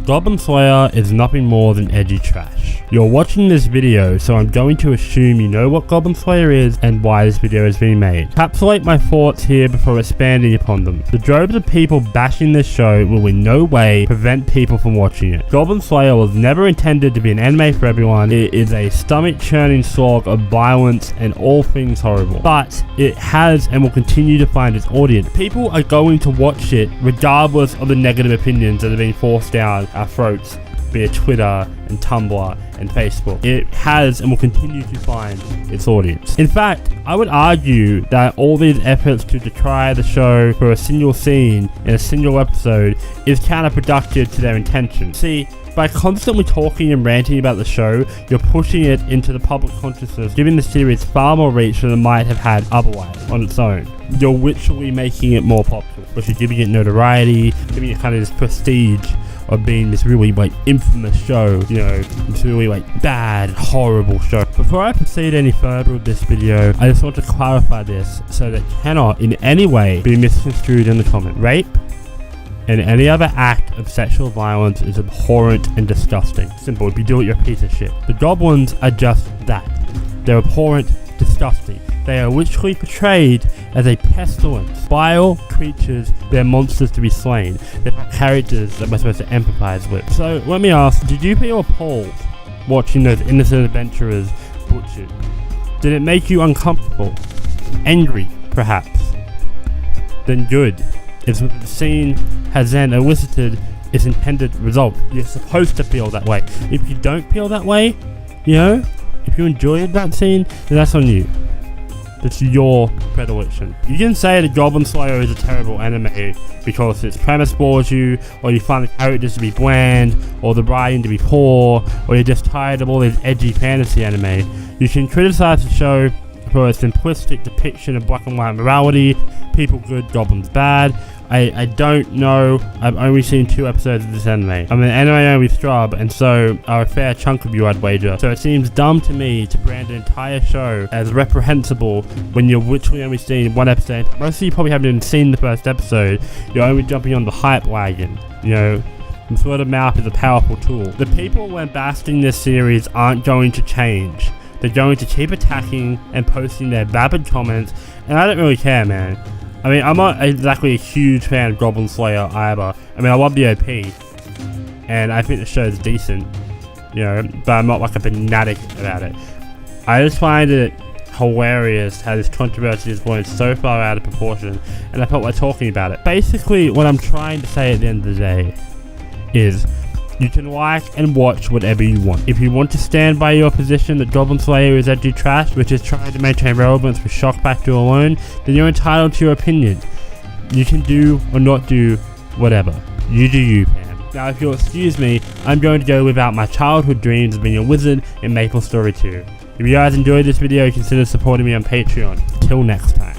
Goblin Slayer is nothing more than edgy trash. You're watching this video, so I'm going to assume you know what Goblin Slayer is and why this video is being made. Encapsulate my thoughts here before expanding upon them. The droves of people bashing this show will in no way prevent people from watching it. Goblin Slayer was never intended to be an anime for everyone. It is a stomach-churning slog of violence and all things horrible. But it has and will continue to find its audience. People are going to watch it regardless of the negative opinions that are being forced down our throats via Twitter and Tumblr and Facebook. It has and will continue to find its audience. In fact, I would argue that all these efforts to decry the show for a single scene in a single episode is counterproductive to their intention. See, by constantly talking and ranting about the show, you're pushing it into the public consciousness, giving the series far more reach than it might have had otherwise on its own. You're literally making it more popular, which is giving it notoriety, giving it kind of this prestige of being this really infamous show, this really bad, horrible show. Before I proceed any further with this video, I just want to clarify this so that it cannot in any way be misconstrued in the comment. Rape and any other act of sexual violence is abhorrent and disgusting. Simple, if you do it, you're a piece of shit. The goblins are just that. They're abhorrent, disgusting. They are literally portrayed as a pestilence. Vile creatures, they're monsters to be slain. They're not characters that we're supposed to empathize with. So let me ask, did you feel appalled watching those innocent adventurers butchered? Did it make you uncomfortable? Angry, perhaps? Then good. If the scene has then elicited its intended result, you're supposed to feel that way. If you don't feel that way, if you enjoyed that scene, then that's on you. It's your predilection. You can say that Goblin Slayer is a terrible anime because its premise bores you, or you find the characters to be bland, or the writing to be poor, or you're just tired of all this edgy fantasy anime. You can criticize the show for its simplistic depiction of black and white morality, people good, goblins bad. I don't know. I've only seen 2 episodes of this anime. I'm an anime-only scrub, and so are a fair chunk of you, I'd wager. So it seems dumb to me to brand an entire show as reprehensible when you're literally only seeing 1 episode. Most of you probably haven't even seen the first episode. You're only jumping on the hype wagon, And word of mouth is a powerful tool. The people lambasting this series aren't going to change. They're going to keep attacking and posting their vapid comments, and I don't really care, man. I mean, I'm not exactly a huge fan of Goblin Slayer either. I mean, I love the OP, and I think the show is decent, but I'm not a fanatic about it. I just find it hilarious how this controversy is blown so far out of proportion, and I felt like talking about it. Basically, what I'm trying to say at the end of the day is, you can like and watch whatever you want. If you want to stand by your position that Goblin Slayer is edgy trash, which is trying to maintain relevance with shock factor alone, then you're entitled to your opinion. You can do or not do whatever. You do you, fam. Now, if you'll excuse me, I'm going to go live out my childhood dreams of being a wizard in MapleStory 2. If you guys enjoyed this video, consider supporting me on Patreon. Till next time.